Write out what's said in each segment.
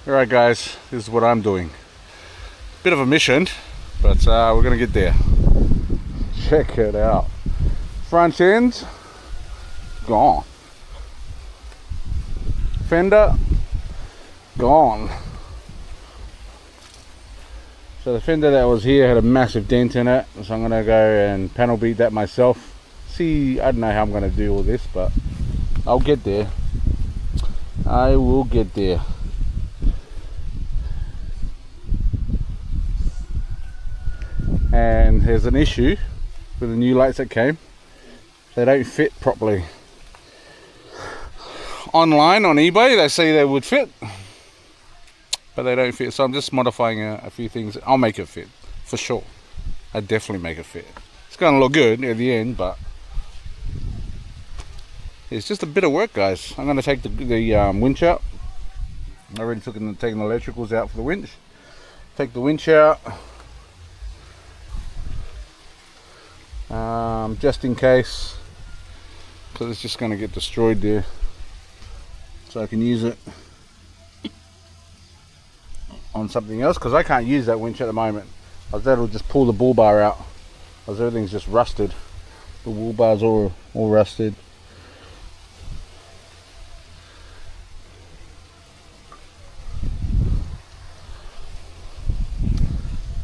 Alright guys, this is what I'm doing. Bit of a mission, but we're gonna get there. Check it out. Front end, gone. Fender, gone. So the fender that was here had a massive dent in it, so I'm gonna go and panel beat that myself. See, I don't know how I'm gonna do all this, but I'll get there. I will get there. And there's an issue with the new lights that came. They don't fit properly. Online on eBay they say they would fit, but they don't fit, so I'm just modifying a few things. I'll make it fit for sure. I definitely make it fit. It's gonna look good at the end, but it's just a bit of work, guys. I'm gonna take the winch out. I already taken the electricals out for the winch. Take the winch out, just in case, because it's just gonna get destroyed there, so I can use it on something else, because I can't use that winch at the moment. I was able to just pull the bull bar out, because everything's just rusted. The bull bar's all rusted.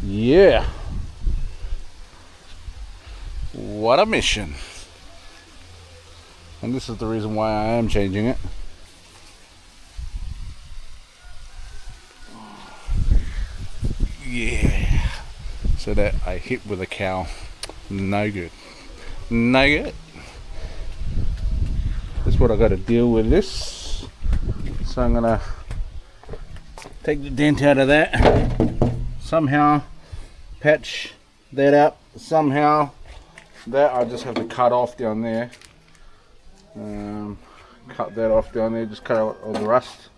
Yeah, what a mission. And this is the reason why I am changing it. Yeah, so that I hit with a cow. No good. No good. That's what I got to deal with this. So I'm gonna take the dent out of that. Somehow patch that up. Somehow that I just have to cut off down there. Cut that off down there. Just cut out all the rust.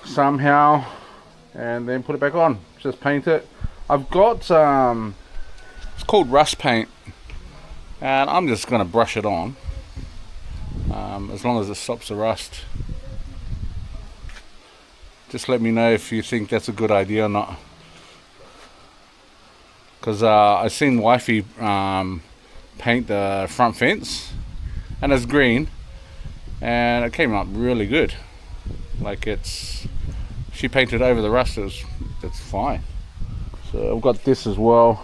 Somehow. And then put it back on. Just paint it. I've got it's called rust paint, and I'm just gonna brush it on, as long as it stops the rust. Just let me know if you think that's a good idea or not, because I've seen wifey paint the front fence, and it's green, and it came up really good. Like she painted over the rust. It's fine. So I've got this as well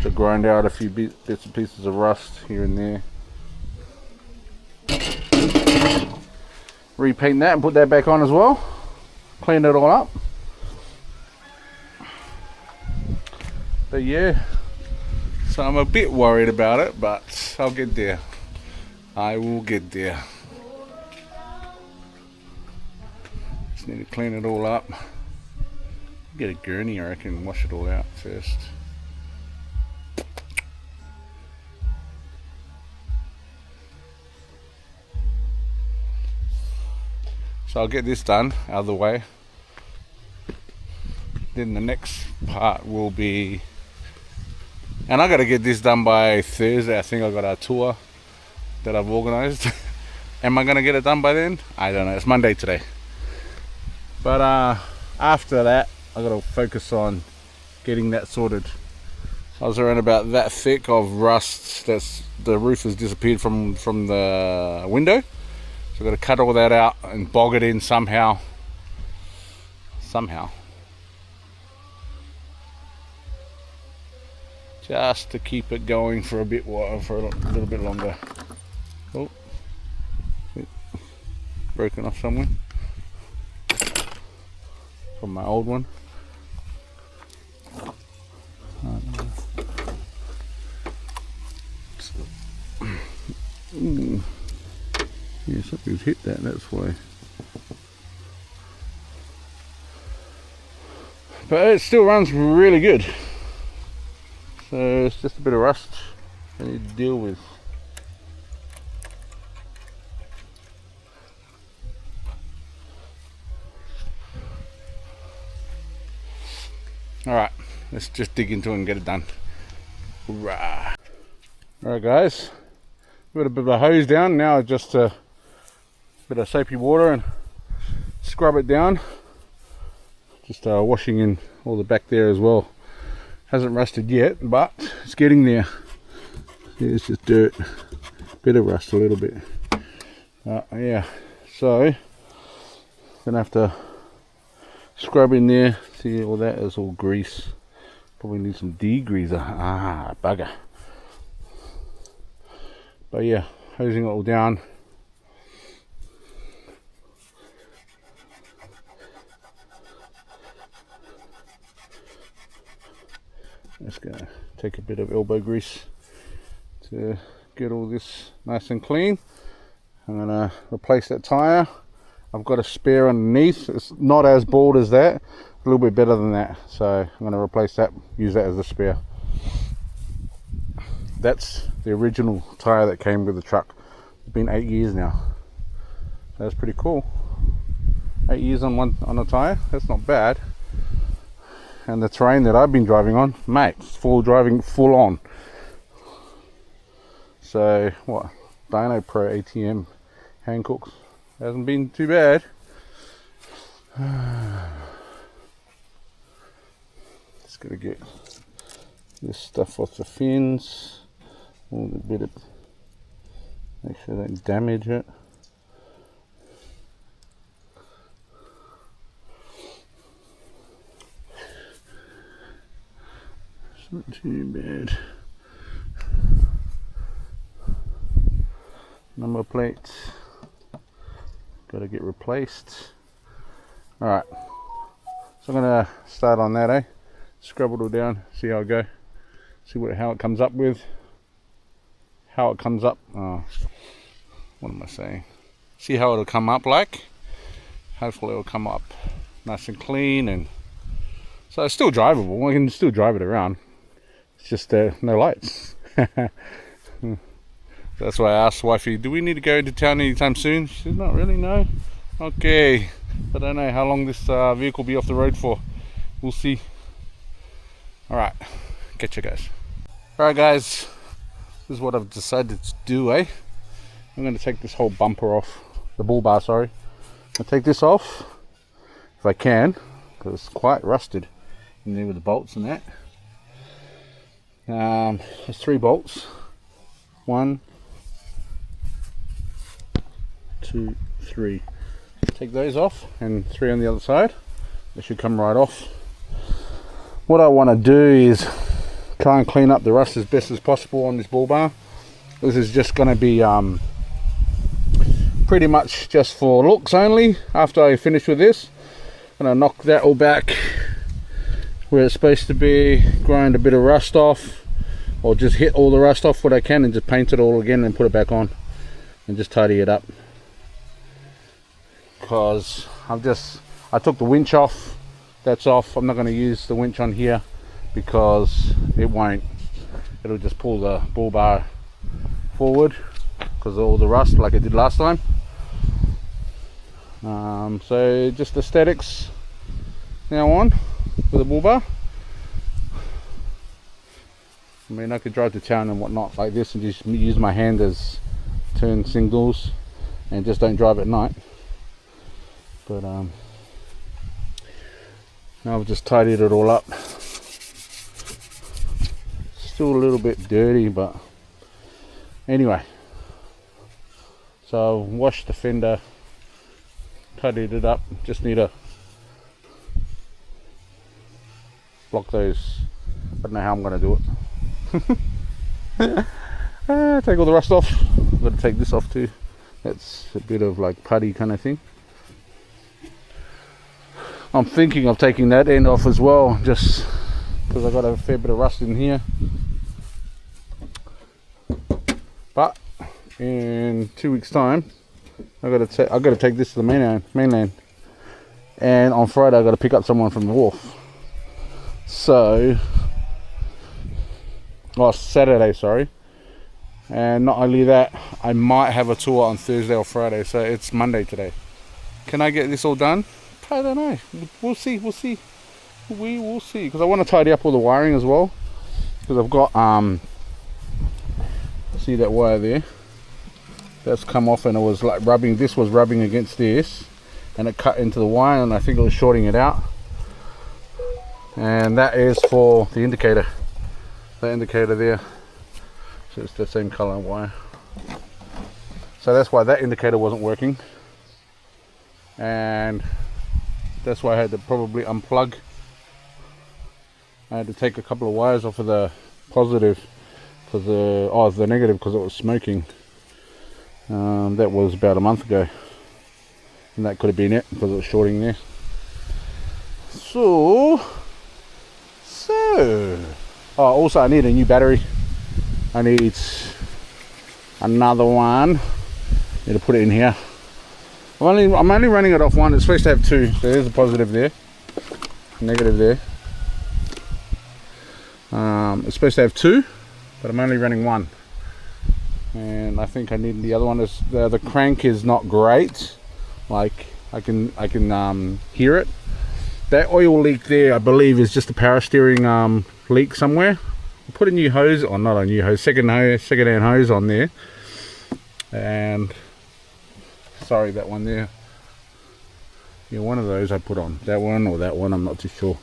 to grind out a few bits and pieces of rust here and there. Repaint that and put that back on as well. Clean it all up. But yeah, so I'm a bit worried about it, but I'll get there. I will get there. Need to clean it all up. Get a gurney, I reckon, wash it all out first. So I'll get this done out of the way. Then the next part will be, and I got to get this done by Thursday. I think I got a tour that I've organised. Am I going to get it done by then? I don't know. It's Monday today. But after that, I got to focus on getting that sorted. I was around about that thick of rust. The roof has disappeared from the window. So I've got to cut all that out and bog it in somehow. Just to keep it going for a little bit longer. Oh, broken off somewhere. From my old one. Yeah, something's hit that, that's why. But it still runs really good. So it's just a bit of rust I need to deal with. Alright, let's just dig into it and get it done. Hoorah! Alright guys, got a bit of a hose down, now just a bit of soapy water and scrub it down. Just washing in all the back there as well. Hasn't rusted yet, but it's getting there. It's just dirt, bit of rust a little bit. Yeah, so gonna have to scrub in there. See, all that is all grease. Probably need some degreaser. Bugger. But yeah, hosing it all down. Just gonna take a bit of elbow grease to get all this nice and clean. I'm gonna replace that tire. I've got a spare underneath. It's not as bald as that, a little bit better than that, so I'm gonna replace that, use that as a spare. That's the original tire that came with the truck. It's been 8 years now. That's pretty cool. 8 years on a tire, that's not bad. And the terrain that I've been driving on, mate, it's driving full on. So what, Dyno Pro ATM hand cooks, hasn't been too bad. Just gotta get this stuff off the fins, all the bit of, make sure I don't damage it. It's not too bad. Number plates got to get replaced. Alright, so I'm gonna start on that, scrub it all down, see how I go, see how it comes up with, what am I saying, see how it'll come up like. Hopefully it'll come up nice and clean, and so it's still drivable. I can still drive it around, it's just no lights. That's why I asked wifey, do we need to go into town anytime soon? She said, not really, no. Okay, I don't know how long this vehicle will be off the road for. We'll see. Alright, catch you guys. Alright guys, this is what I've decided to do, I'm going to take this whole bumper off, the bull bar, sorry. I'll take this off, if I can, because it's quite rusted in there with the bolts and that. There's 3 bolts. 1, 2, 3. Take those off, and 3 on the other side. They should come right off. What I want to do is try and clean up the rust as best as possible on this bull bar. This is just going to be pretty much just for looks only. After I finish with this, I'm going to knock that all back where it's supposed to be, grind a bit of rust off, or just hit all the rust off what I can and just paint it all again and put it back on and just tidy it up. Because I took the winch off, that's off. I'm not going to use the winch on here because it'll just pull the bull bar forward because of all the rust like I did last time. So just aesthetics now on with the bull bar. I mean, I could drive to town and whatnot like this and just use my hand as turn signals and just don't drive at night. But now I've just tidied it all up. Still a little bit dirty, but anyway. So I've washed the fender, tidied it up. Just need to block those. I don't know how I'm going to do it. Take all the rust off. I've got to take this off too. That's a bit of like putty kind of thing. I'm thinking of taking that end off as well, just because I got a fair bit of rust in here. But in 2 weeks' time, I got to take this to the mainland, and on Friday I got to pick up someone from the wharf. So, Saturday, sorry. And not only that, I might have a tour on Thursday or Friday. So it's Monday today. Can I get this all done? I don't know. We'll see. We will see. Because I want to tidy up all the wiring as well. Because I've got see that wire there? That's come off, and it was like rubbing. This was rubbing against this, and it cut into the wire, and I think it was shorting it out. And that is for the indicator. That indicator there. So it's the same color wire. So that's why that indicator wasn't working. And that's why I had to probably unplug. I had to take a couple of wires off of the positive, because the negative, because it was smoking. That was about a month ago, and that could have been it because it was shorting there. So also I need a new battery. I need another one. Need to put it in here. I'm only running it off one. It's supposed to have two, so there's a positive there, negative there. It's supposed to have two, but I'm only running one, and I think I need the other one. The crank is not great. Like I can hear it. That oil leak there, I believe, is just a power steering leak somewhere. I put a new hose, or not a new hose, second-hand hose on there. And sorry, that one there. Yeah, one of those I put on. That one or that one, I'm not too sure.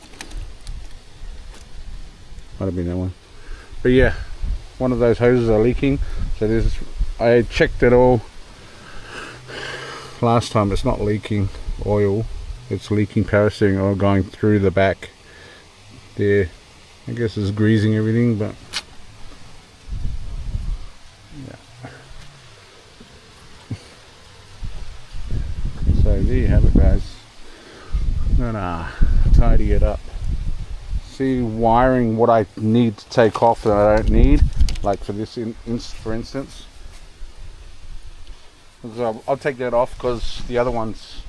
Might have been that one. But yeah, one of those hoses are leaking. So I checked it all last time. It's not leaking oil. It's leaking power steering oil going through the back there. I guess it's greasing everything, but yeah. So there you have it, guys. I'm gonna tidy it up. See wiring what I need to take off that I don't need, like for this for instance. So I'll take that off because the other one's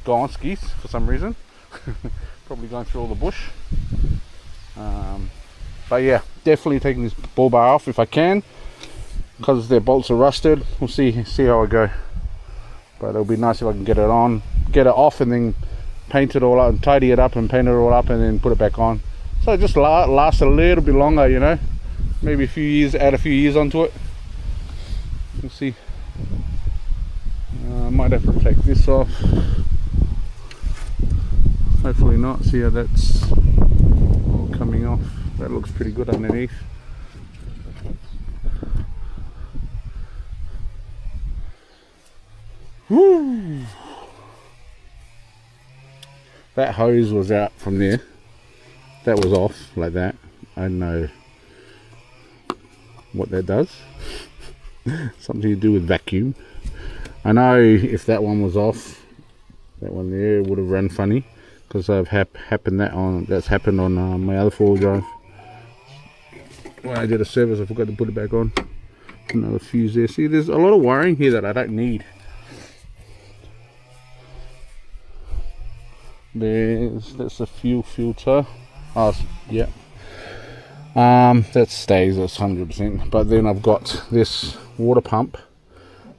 gone skis for some reason. Probably going through all the bush. But yeah, definitely taking this bull bar off if I can, because their bolts are rusted. We'll see how I go. But it'll be nice if I can get it off, and then paint it all up and tidy it up and paint it all up and then put it back on. So it just lasts a little bit longer, you know. Maybe a few years, add a few years onto it. We'll see. I might have to take this off. Hopefully not. See how that's all coming off. That looks pretty good underneath. Woo! That hose was out from there. That was off like that. I don't know what that does. Something to do with vacuum. I know if that one was off, that one there would have run funny, because that's happened on my other 4-wheel drive. When I did a service, I forgot to put it back on. Another fuse there. See, there's a lot of wiring here that I don't need. That's a fuel filter. Oh yeah. That stays, that's 100%. But then I've got this water pump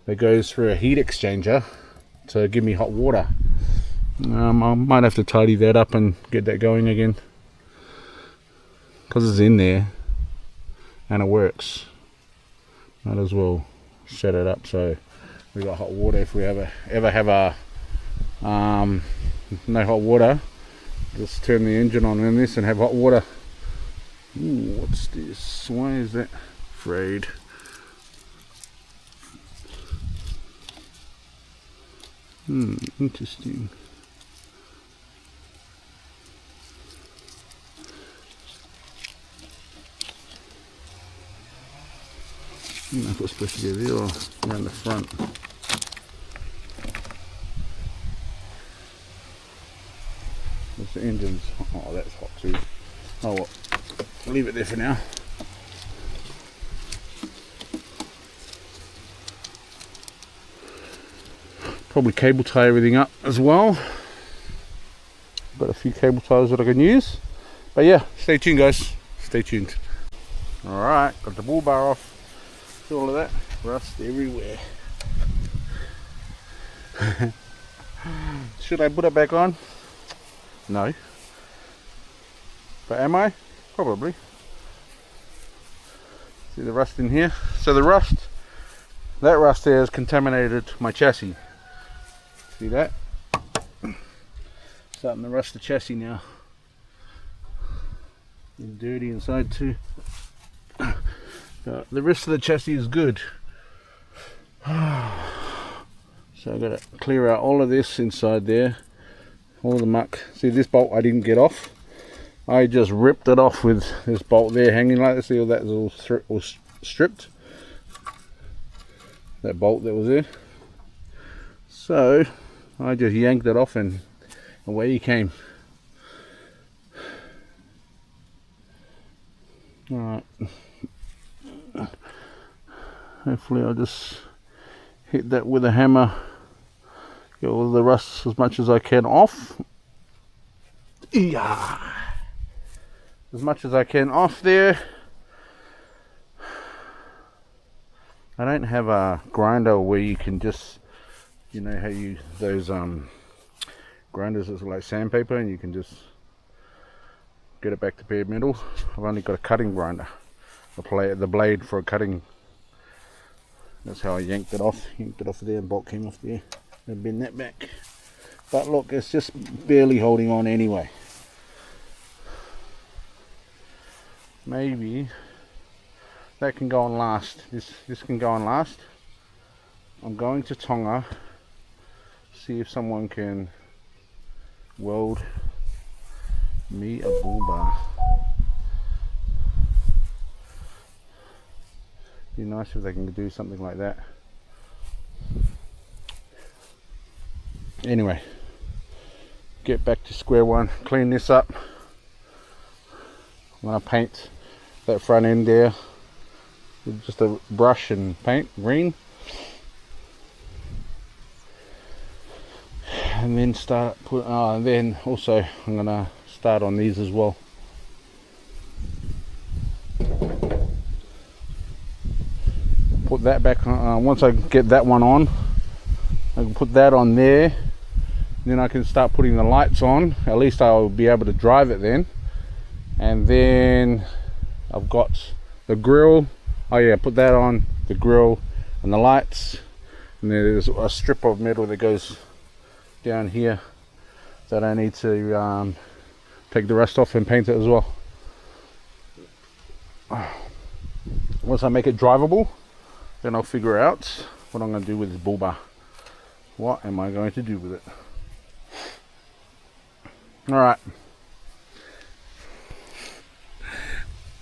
that goes through a heat exchanger to give me hot water. I might have to tidy that up and get that going again, because it's in there and it works. Might as well set it up so we got hot water if we ever have a no hot water. Just turn the engine on in this and have hot water. Ooh, what's this? Why is that frayed? Interesting. I don't know if it's supposed to be there or around the front. There's the engines. Oh, that's hot too. Oh well, I'll leave it there for now. Probably cable tie everything up as well. Got a few cable ties that I can use. But yeah, stay tuned, guys. Stay tuned. Alright, got the bull bar off. See all of that? Rust everywhere. Should I put it back on? No. But am I? Probably. See the rust in here? So that rust there has contaminated my chassis. See that? Starting to rust the chassis now. It's dirty inside too. But the rest of the chassis is good. So I've got to clear out all of this inside there. All the muck. See, this bolt I didn't get off. I just ripped it off with this bolt there hanging like this. See, all that was all stripped. That bolt that was there. So I just yanked it off and away he came. Alright. Hopefully I'll just hit that with a hammer. Get all the rust as much as I can off. Yeah. As much as I can off there. I don't have a grinder where you can just, you know how you those grinders that's like sandpaper and you can just get it back to bare metal. I've only got a cutting grinder, the blade for a cutting. That's how I yanked it off there, and bolt came off there and bend that back. But look, it's just barely holding on anyway. Maybe that can go on last. This can go on last. I'm going to Tonga, see if someone can weld me a bullbar. Be nice if they can do something like that. Anyway, get back to square one, clean this up. I'm gonna paint that front end there with just a brush and paint green, and then then also I'm gonna start on these as well. Put that back once I get that one on, I can put that on there, then I can start putting the lights on. At least I'll be able to drive it then. And then I've got the grill. Oh yeah, put that on, the grill and the lights. And then there's a strip of metal that goes down here that I need to take the rust off and paint it as well. Once I make it drivable, then I'll figure out what I'm going to do with this bullbar. What am I going to do with it? Alright.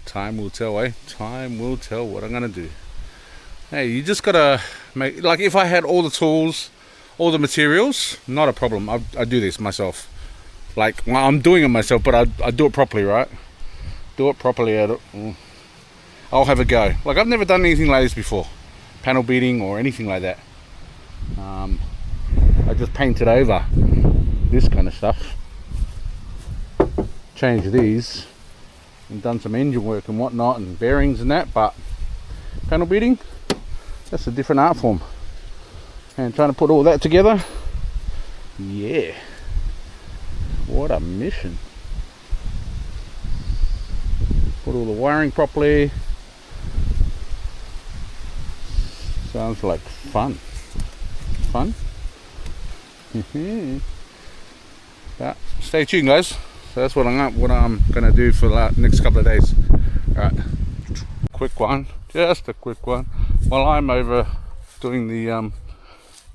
Time will tell, eh? Time will tell what I'm going to do. Hey, you just got to make... Like, if I had all the tools, all the materials, not a problem. I do this myself. Like, well, I'm doing it myself, but I do it properly, right? Do it properly. I'll have a go. Like, I've never done anything like this before. Panel beating or anything like that. I just painted over this kind of stuff. Changed these and done some engine work and whatnot and bearings and that, but panel beating, that's a different art form. And trying to put all that together, yeah, what a mission. Put all the wiring properly. Sounds like fun. But stay tuned, guys. So that's what I'm gonna do for the next couple of days. All right, quick one, just a quick one. While I'm over doing the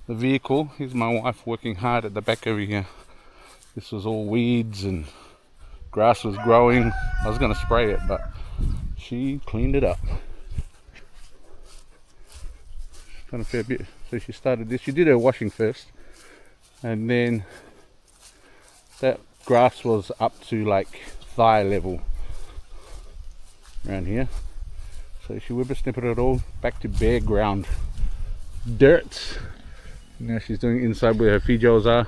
vehicle, here's my wife working hard at the back over here. This was all weeds and grass was growing. I was gonna spray it, but she cleaned it up. Done a fair bit. So she started this. She did her washing first, and then that grass was up to like thigh level around here. So she whippersnippered it all back to bare ground, dirt. Now she's doing inside where her feed gels are.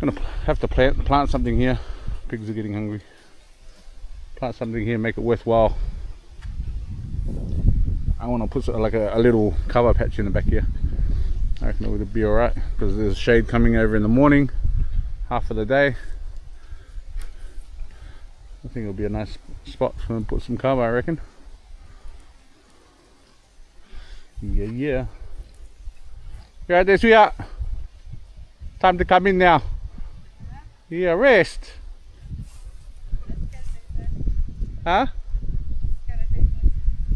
Gonna have to plant something here. Pigs are getting hungry. Plant something here, make it worthwhile. I want to put like a little cover patch in the back here. I reckon it would be alright because there's shade coming over in the morning, half of the day. I think it'll be a nice spot to put some cover, I reckon. Yeah. Yeah, there we are. Time to come in now. Yeah, rest. Huh?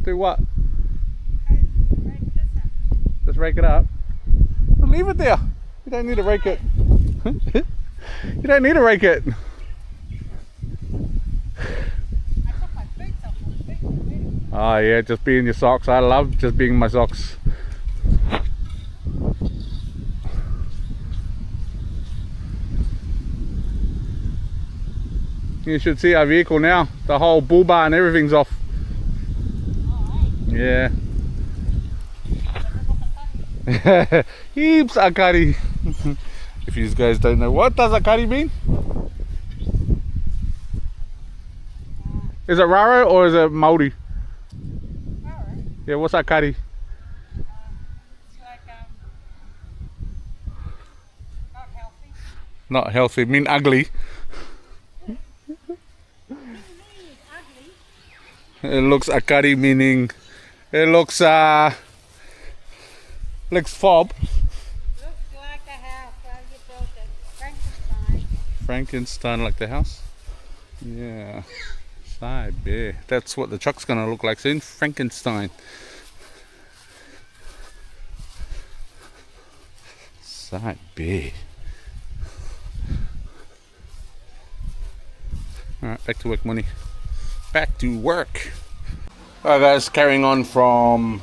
Do what? Just rake it up. Well, leave it there. You don't need to rake it. You don't need to rake it. Oh yeah, just being your socks. I love just being my socks. You should see our vehicle now. The whole bull bar and everything's off. Yeah. Heaps akari. If you guys don't know, what does akari mean? Is it raro or is it Maori? Raro. Yeah, what's akari? It's like not healthy. Not healthy, mean ugly. Ugly. It looks akari meaning it looks fob. Looks like a house. Well, you built it. Frankenstein. Frankenstein like the house? Yeah. Side bear. That's what the truck's gonna look like soon. Frankenstein. Side bear. Alright, back to work, money. Back to work. Alright guys, carrying on from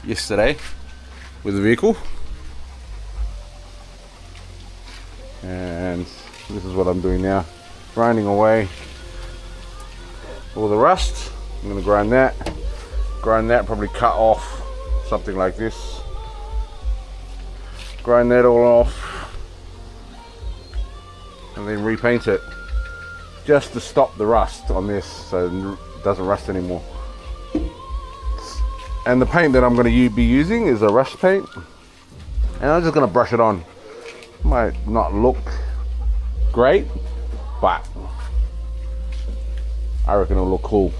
yesterday with the vehicle. And this is what I'm doing now. Grinding away all the rust. I'm going to grind that, probably cut off something like this, grind that all off and then repaint it just to stop the rust on this so it doesn't rust anymore. And the paint that I'm going to be using is a rust paint, and I'm just going to brush it on. Might not look great, but I reckon it'll look cool.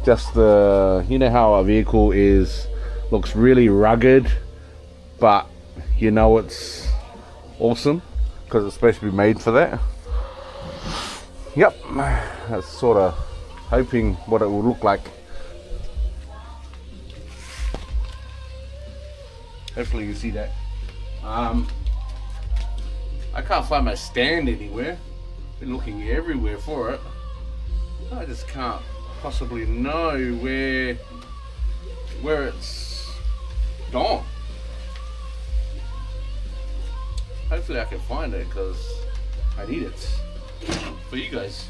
Just the, you know how a vehicle looks really rugged, but you know it's awesome because it's supposed to be made for that. Yep, that's sort of hoping what it will look like. Hopefully you see that. I can't find my stand anywhere. Been looking everywhere for it. I just can't possibly know where it's gone. Hopefully I can find it because I need it for you guys.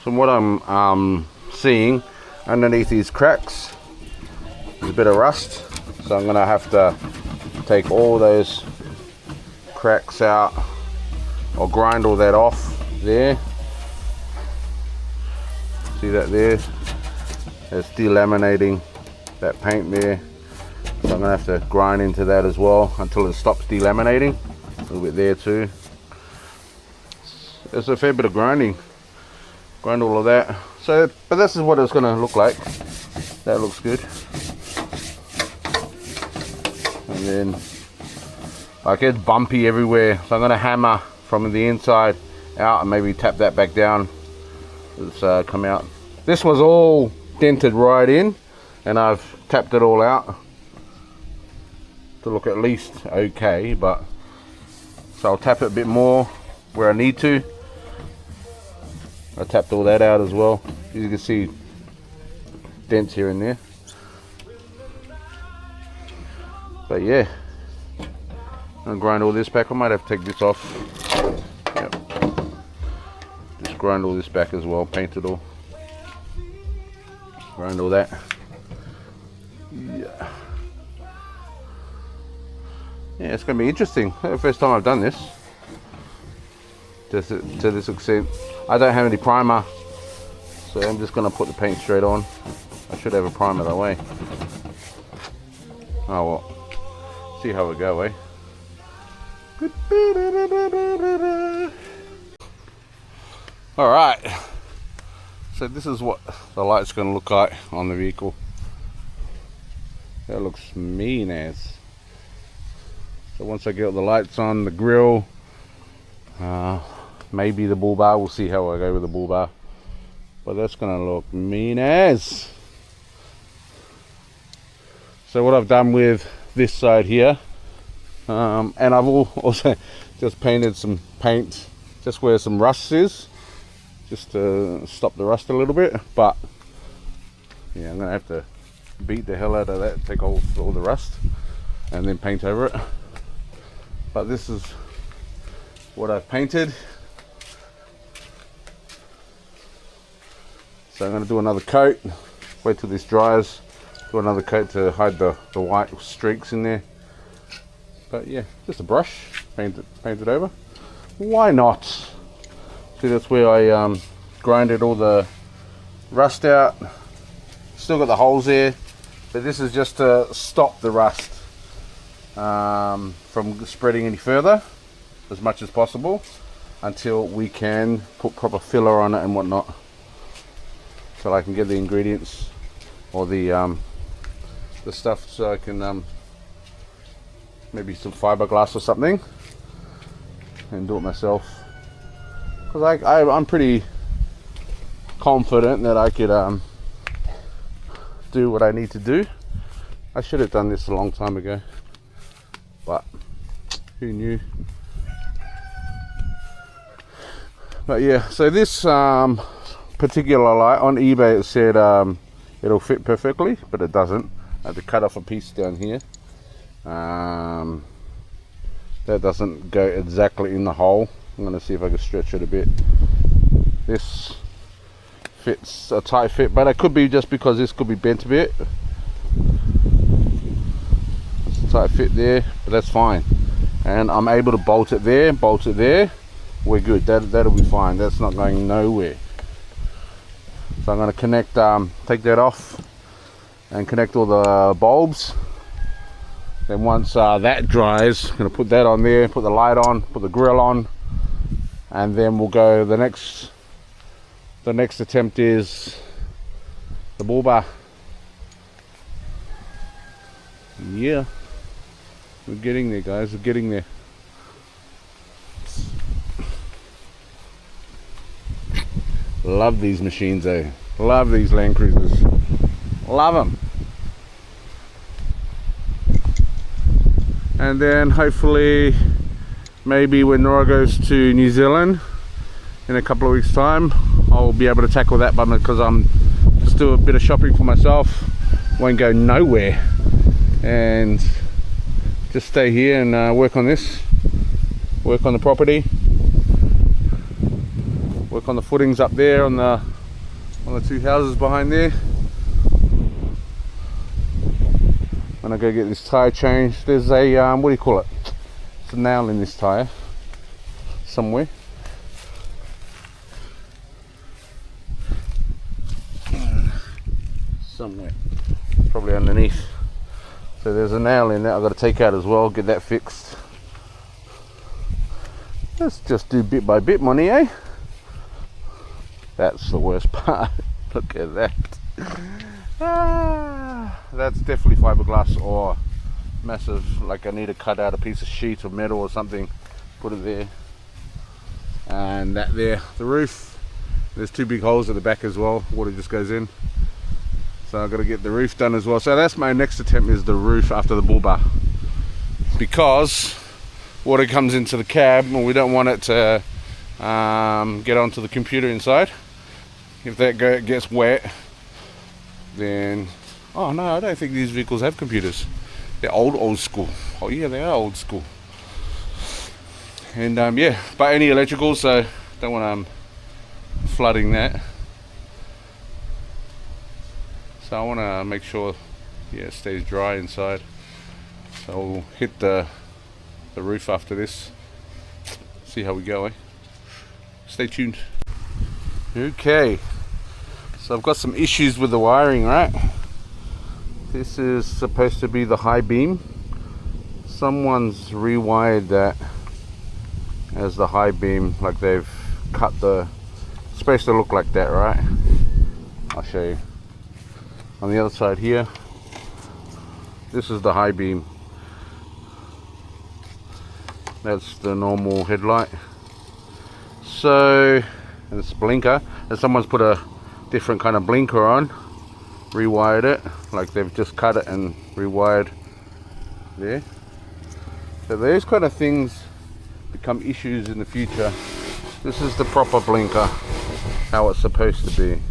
From what I'm seeing underneath these cracks, there's a bit of rust, so I'm gonna have to take all those cracks out or grind all that off there. See that there? It's delaminating that paint there, so I'm gonna have to grind into that as well until it stops delaminating. A little bit there too. There's a fair bit of grinding. Grind all of that. So, but this is what it's going to look like. That looks good. And then, like, it's bumpy everywhere. So I'm going to hammer from the inside out and maybe tap that back down. It's come out. This was all dented right in, and I've tapped it all out to look at least okay. But So I'll tap it a bit more where I need to. I tapped all that out as well. You can see dents here and there. But yeah, I'll grind all this back. I might have to take this off. Yep. Just grind all this back as well, paint it all. Grind all that. Yeah. Yeah, it's going to be interesting. The first time I've done this. Just to this extent. I don't have any primer, so I'm just going to put the paint straight on. I should have a primer that way. Oh well. See how we go, eh? Alright. So this is what the light's going to look like on the vehicle. That looks mean as. So once I get the lights on, the grill, maybe the bull bar, we'll see how I go with the bull bar. But that's gonna look mean as. So what I've done with this side here, and I've also just painted some paint just where some rust is, just to stop the rust a little bit. But yeah, I'm gonna have to beat the hell out of that, take all the rust, and then paint over it. But this is what I've painted. So I'm going to do another coat, wait till this dries, do another coat to hide the white streaks in there. But yeah, just a brush, paint it over. Why not? See, that's where I grinded all the rust out. Still got the holes there, but this is just to stop the rust from spreading any further as much as possible until we can put proper filler on it and whatnot, so I can get the ingredients or the stuff, so I can maybe some fiberglass or something and do it myself, because I'm pretty confident that I could do what I need to do. I should have done this a long time ago, but who knew? But yeah, so this particular light on eBay, it said it'll fit perfectly, but it doesn't. I had to cut off a piece down here. That doesn't go exactly in the hole. I'm going to see if I can stretch it a bit. This fits a tight fit, but it could be just because this could be bent a bit. It's a tight fit there, but that's fine. And I'm able to bolt it there, we're good. That'll be fine. That's not going nowhere. So I'm going to connect, take that off and connect all the bulbs. Then once that dries, I'm going to put that on there, put the light on, put the grill on, and then we'll go. The next attempt is the bull bar. Yeah, we're getting there, guys. We're getting there. Love these machines, eh? Love these Land Cruisers. Love them. And then hopefully, maybe when Nooroa goes to New Zealand in a couple of weeks' time, I'll be able to tackle that, but because I'm just do a bit of shopping for myself, won't go nowhere, and just stay here and work on this, work on the property, work on the footings up there on the two houses behind there. When I go get this tyre changed, there's a what do you call it? It's a nail in this tyre somewhere. Probably underneath. So there's a nail in there I've got to take out as well, get that fixed. Let's just do bit by bit, money, eh? That's the worst part. Look at that. That's definitely fiberglass or massive, like I need to cut out a piece of sheet of metal or something, put it there. And that there, the roof, there's two big holes at the back as well, water just goes in. So I've got to get the roof done as well. So that's my next attempt, is the roof after the bull bar. Because water comes into the cab, and we don't want it to get onto the computer inside. If that gets wet, then oh no, I don't think these vehicles have computers. They're old school. Oh yeah, they are old school. And yeah, but any electrical, so don't want flooding that. So I want to make sure, yeah, it stays dry inside. So we'll hit the roof after this. See how we go, eh? Stay tuned. Okay, so I've got some issues with the wiring, right? This is supposed to be the high beam. Someone's rewired that as the high beam, like they've cut the, it's supposed to look like that, right? I'll show you. On the other side here, this is the high beam. That's the normal headlight. So, and it's a blinker, and someone's put a different kind of blinker on, rewired it, like they've just cut it and rewired there. So those kind of things become issues in the future. This is the proper blinker, how it's supposed to be.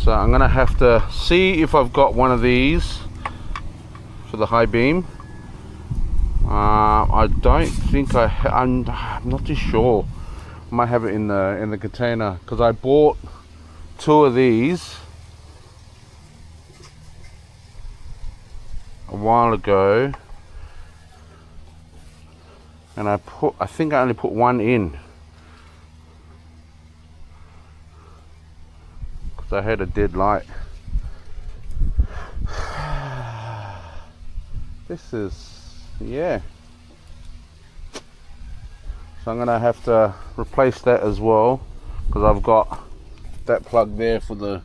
So I'm gonna have to see if I've got one of these for the high beam. I don't think I'm not too sure. I might have it in the container, because I bought 2 of these a while ago, and I think I only put 1 in because I had a dead light. This is, yeah. So I'm gonna have to replace that as well, because I've got that plug there for that.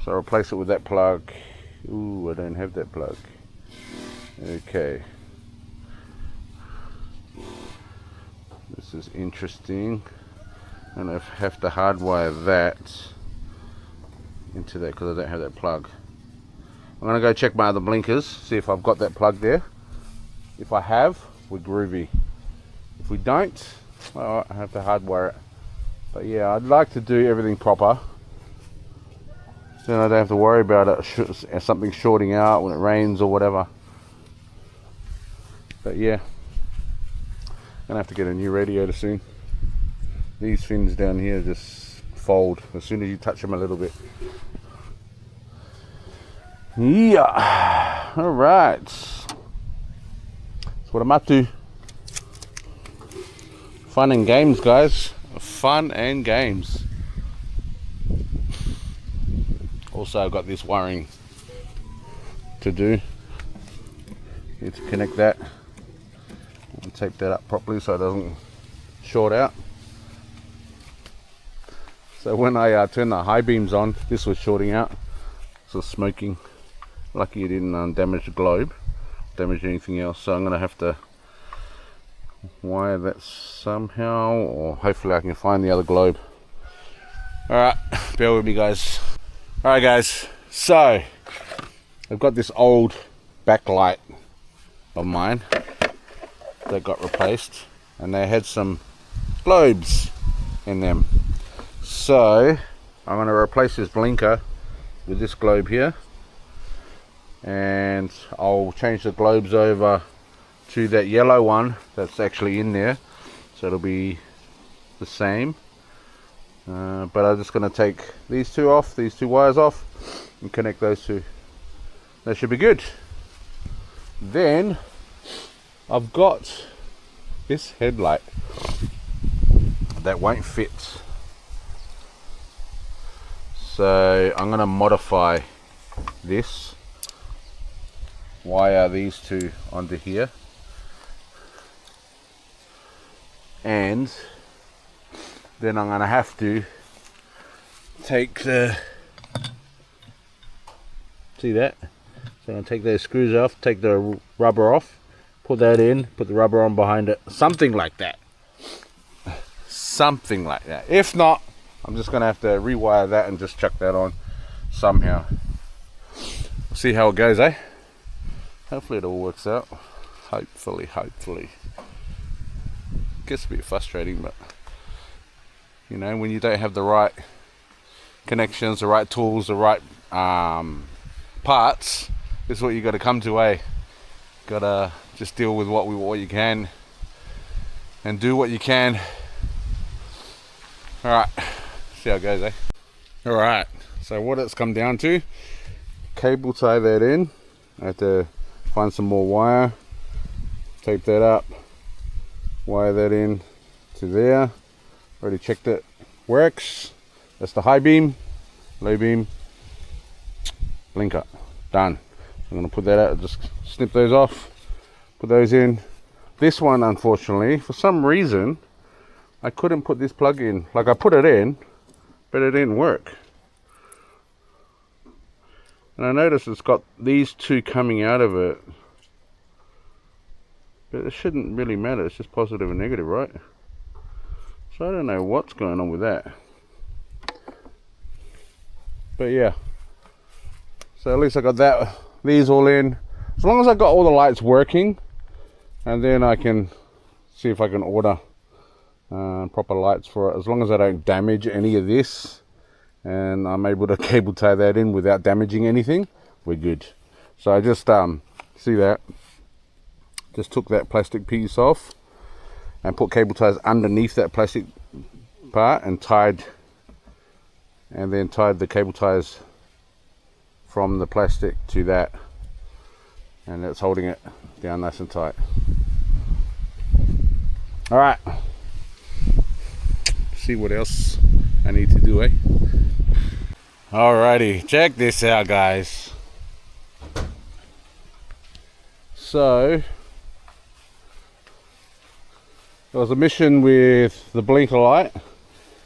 So I'll replace it with that plug. Ooh, I don't have that plug. Okay. This is interesting. And I have to hardwire that into that because I don't have that plug. I'm gonna go check my other blinkers, see if I've got that plug there. If I have, we're groovy. If we don't, well, I have to hardwire it. But yeah, I'd like to do everything proper. Then I don't have to worry about it, something shorting out when it rains or whatever. But yeah, gonna have to get a new radiator soon. These fins down here just fold as soon as you touch them a little bit. Yeah, all right. That's what I'm up to. Fun and games, guys. Fun and games. Also, I've got this wiring to do. Need to connect that and tape that up properly so it doesn't short out. So when I turned the high beams on, this was shorting out, so smoking. Lucky it didn't damage the globe, damage anything else. So I'm gonna have to wire that somehow, or hopefully I can find the other globe. All right, bear with me, guys. All right, guys. So I've got this old backlight of mine that got replaced, and they had some globes in them. So I'm going to replace this blinker with this globe here, and I'll change the globes over to that yellow one that's actually in there, so it'll be the same. But I'm just going to take these two wires off, and connect those two. That should be good. Then I've got this headlight that won't fit, so I'm going to modify this, wire these two onto here, and then I'm going to have to take the, see that? So I'm going to take those screws off, take the rubber off, put that in, put the rubber on behind it, something like that. Something like that. If not, I'm just going to have to rewire that and just chuck that on. somehow. We'll see how it goes, eh? Hopefully it all works out. Hopefully. Gets a bit frustrating, but you know, when you don't have the right connections, the right tools, the right parts, this is what you got to come to, eh? Gotta just deal with what you can and do what you can. All right, see how it goes, eh? All right, so what it's come down to, cable tie that in. I have to find some more wire, tape that up, wire that in to there. Already checked it, works. That's the high beam, low beam, blinker, done. I'm gonna put that out, just snip those off, put those in. This one, unfortunately, for some reason, I couldn't put this plug in. Like, I put it in, but it didn't work. And I noticed it's got these two coming out of it. But it shouldn't really matter, it's just positive and negative, right? So I don't know what's going on with that. But yeah. So at least I got these all in. As long as I got all the lights working, and then I can see if I can order proper lights for it. As long as I don't damage any of this, and I'm able to cable tie that in without damaging anything, we're good. So I just see that, just took that plastic piece off and put cable ties underneath that plastic part and then tied the cable ties from the plastic to that, and it's holding it down nice and tight. All right, see what else I need to do, eh? Alrighty, check this out, guys. So there was a mission with the blinker light,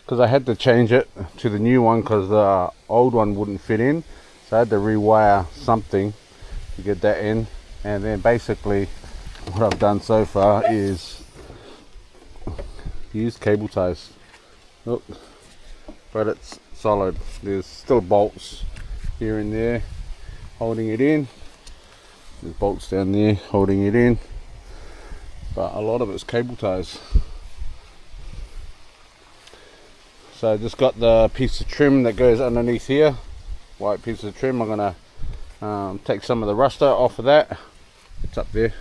because I had to change it to the new one because the old one wouldn't fit in. So I had to rewire something to get that in. And then basically what I've done so far is use cable ties. Look, but it's solid. There's still bolts here and there holding it in. There's bolts down there holding it in. But a lot of it's cable ties. So I just got the piece of trim that goes underneath here, white piece of trim. I'm gonna take some of the ruster off of that. It's up there,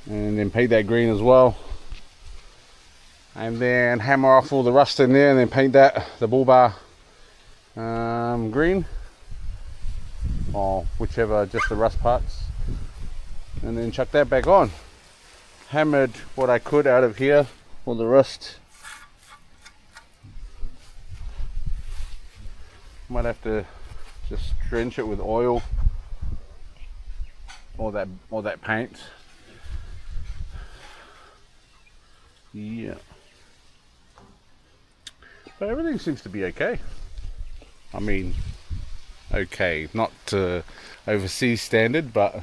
and then paint that green as well, and then hammer off all the rust in there, and then paint that the bullbar green, or whichever, just the rust parts, and then chuck that back on. Hammered what I could out of here, all the rust. Might have to just drench it with oil or that paint. Yeah, but everything seems to be okay. I mean, okay, not overseas standard, but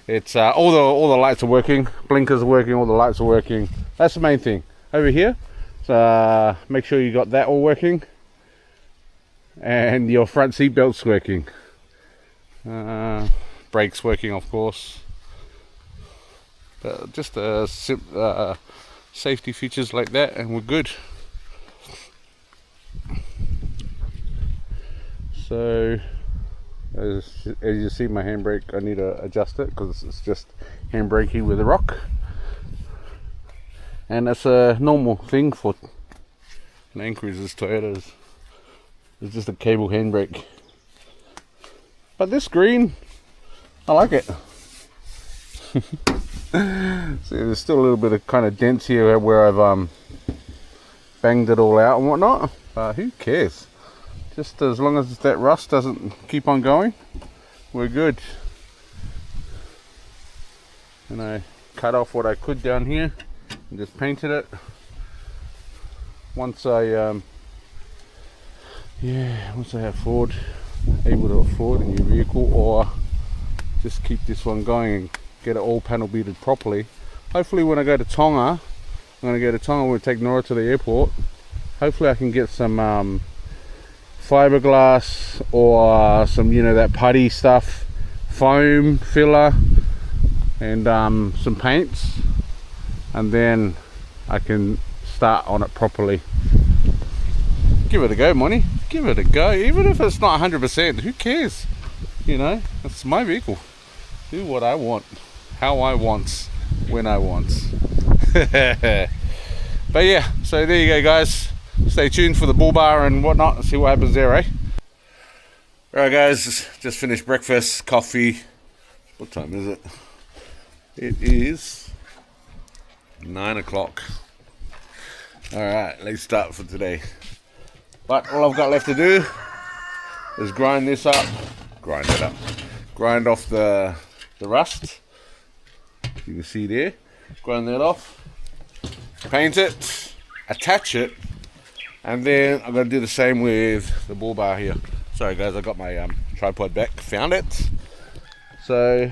it's all the lights are working, blinkers are working, all the lights are working. That's the main thing. Over here, so make sure you got that all working, and your front seat belt's working, brakes working, of course, but just safety features like that, and we're good. So as you see, my handbrake, I need to adjust it because it's just handbraking with a rock, and that's a normal thing for Land Cruisers, Toyotas. It's just a cable handbrake. But this green, I like it. See, there's still a little bit of kind of dents here where I've banged it all out and whatnot, but who cares? Just as long as that rust doesn't keep on going, we're good. And I cut off what I could down here and just painted it. Once I able to afford a new vehicle, or just keep this one going and get it all panel beaded properly. Hopefully when I go to Tonga, we'll take Nooroa to the airport. Hopefully I can get some fiberglass or some, you know, that putty stuff, foam filler, and some paints, and then I can start on it properly. Give it a go, Monty. Give it a go. Even if it's not 100%, who cares? You know, it's my vehicle. Do what I want, how I want, when I want. But yeah, so there you go, guys. Stay tuned for the bull bar and whatnot and see what happens there, eh? Alright, guys, just finished breakfast, coffee. What time is it? It is 9 o'clock. Alright, let's start for today. But all I've got left to do is grind this up. Grind it up. Grind off the rust. You can see there. Grind that off. Paint it. Attach it. And then I'm going to do the same with the bull bar here. Sorry guys, I got my tripod back. Found it. So,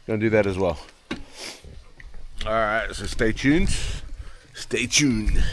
going to do that as well. Alright, so stay tuned. Stay tuned.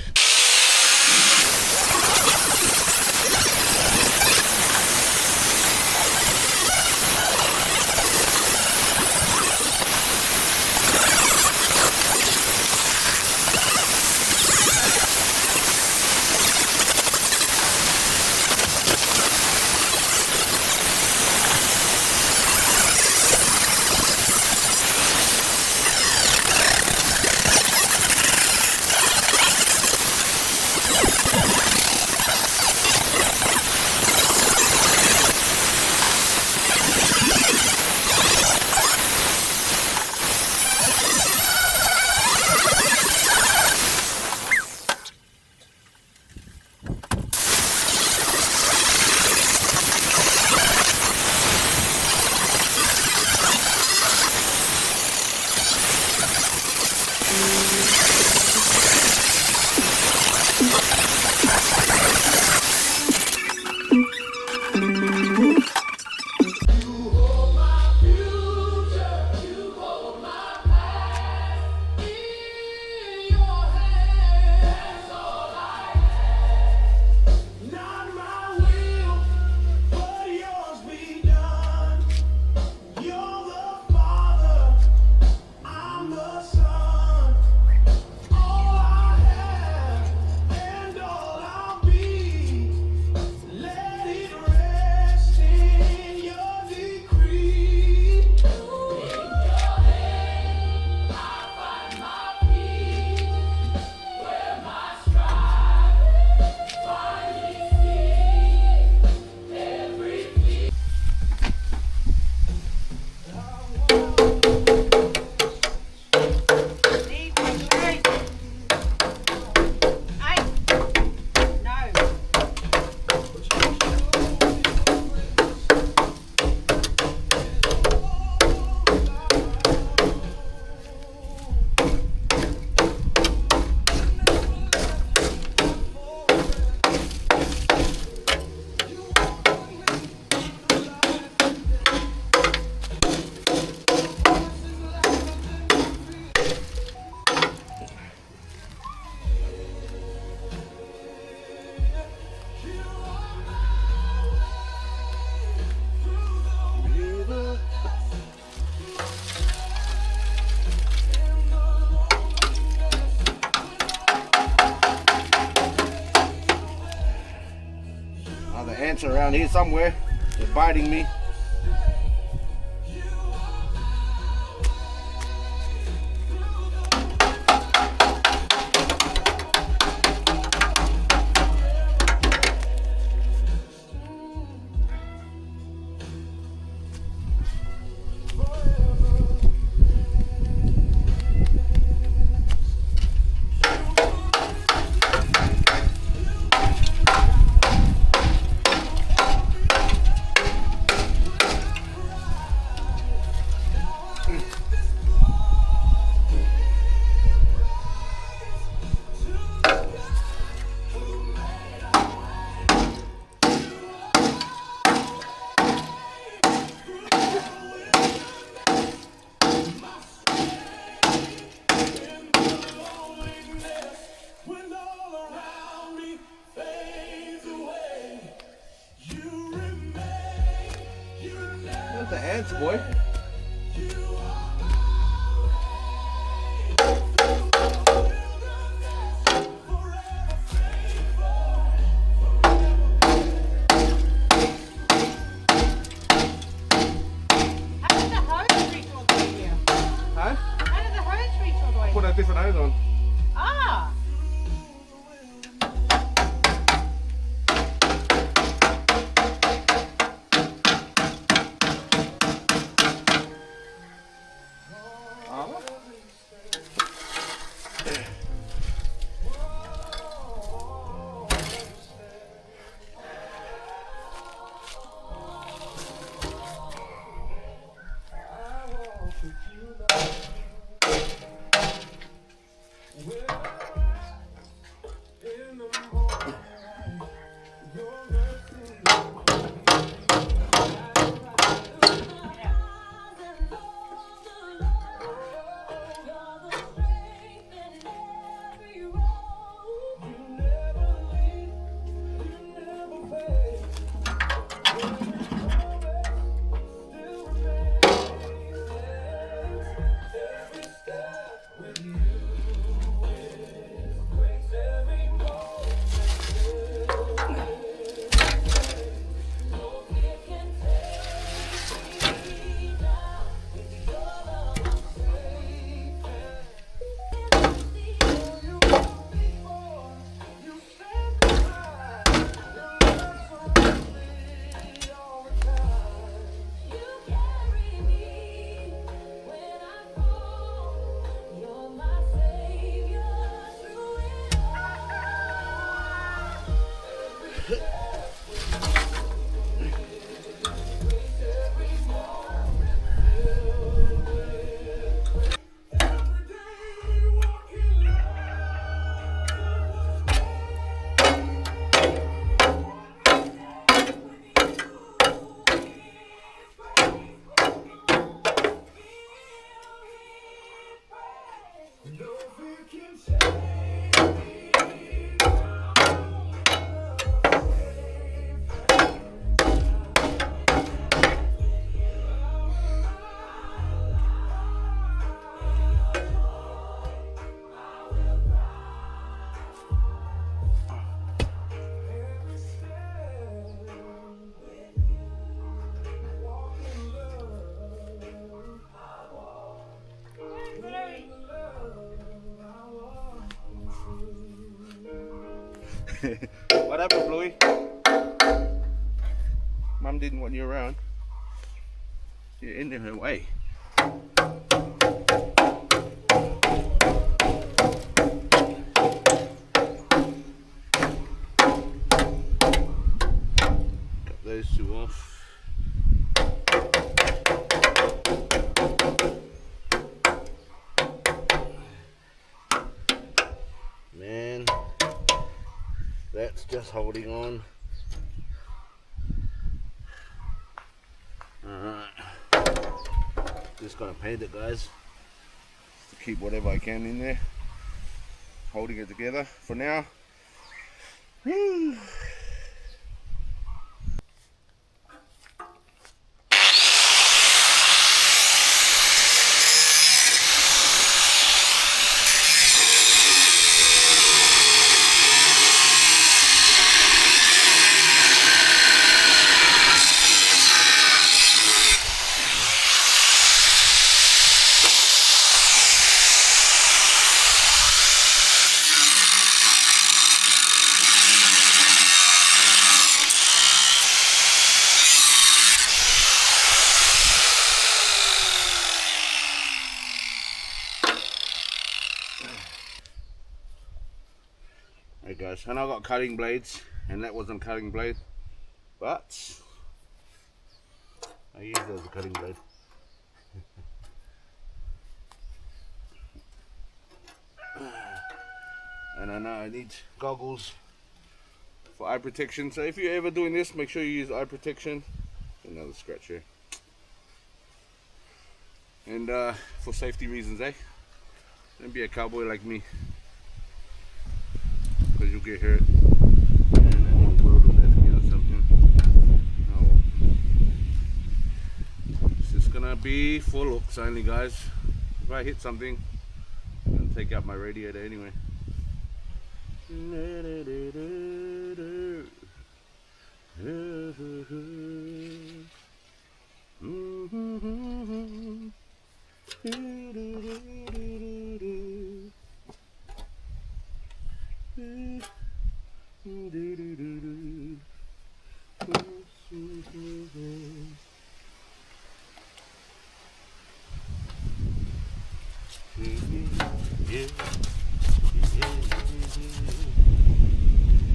Ants are around here somewhere. They're biting me. dance, boy. How did the hose reach all the way here? Huh? How did the hose reach all the way Put here? a different hose on. Ah! What happened, Bluey? Mum didn't want you around. You're in her way. Cut those two off. Man, that's just holding on. Alright, just gonna paint it, guys, to keep whatever I can in there, holding it together for now. Woo. Hey guys, and I got cutting blades, and that wasn't a cutting blade, but I used it as a cutting blade. And I know I need goggles for eye protection, so if you're ever doing this, make sure you use eye protection. Another scratch here. And for safety reasons, don't be a cowboy like me, because you'll get hurt and then you'll weld on that or something. Oh well. be for looks only, guys. If I hit something, I'm gonna take out my radiator anyway.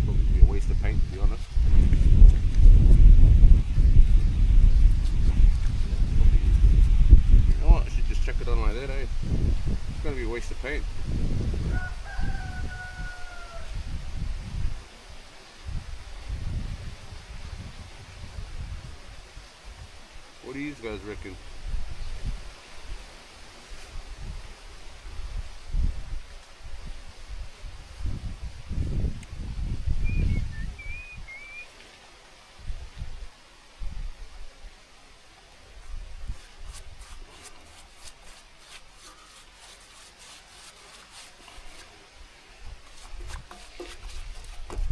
Probably be a waste of paint, to be honest. You know what? I should just check it on like that, eh? It's gonna be a waste of paint. What do you guys reckon?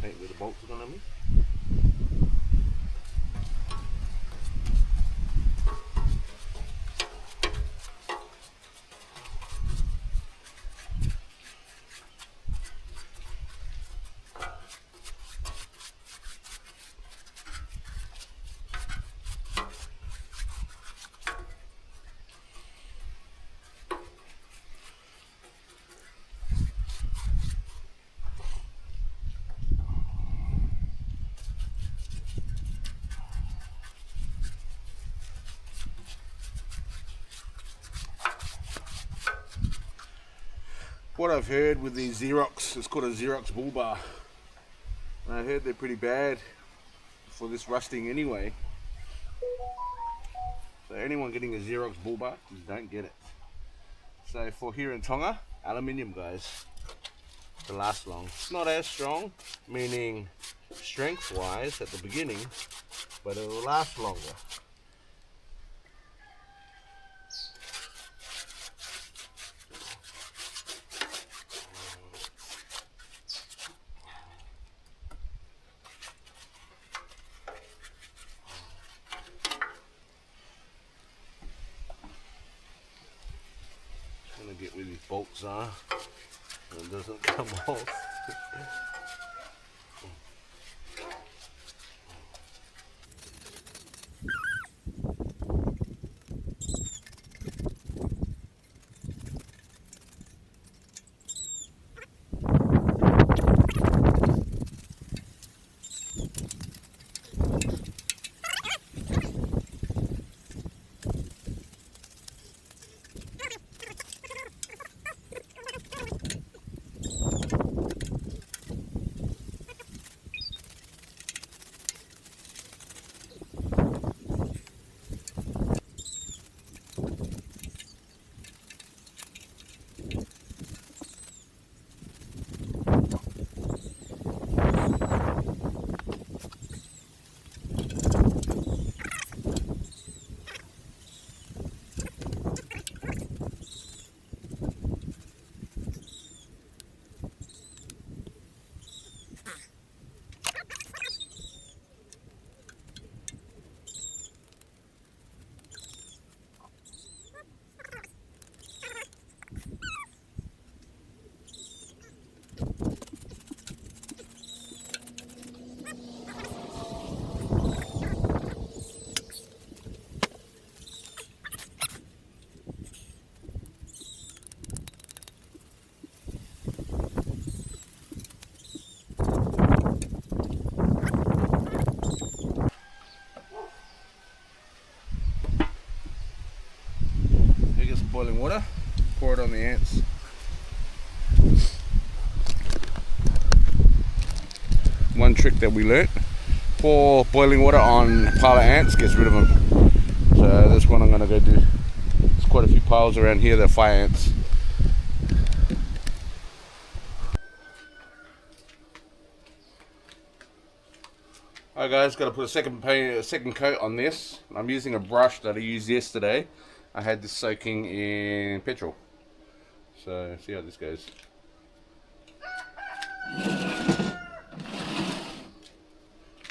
Paint where the bolts are gonna be. What I've heard with these Xerox, it's called a Xerox bullbar. And I heard they're pretty bad for this rusting anyway. So anyone getting a Xerox bullbar, just don't get it. So for here in Tonga, aluminium, guys, to last long. It's not as strong, meaning strength wise at the beginning, but it will last longer. Get where these bolts are and it doesn't come off. Boiling water, pour it on the ants. One trick that we learnt: pour boiling water on pile of ants, gets rid of them. So that's what I'm going to go do. There's quite a few piles around here that are fire ants. Alright guys, got to put a second coat on this. I'm using a brush that I used yesterday. I had this soaking in petrol. So see how this goes.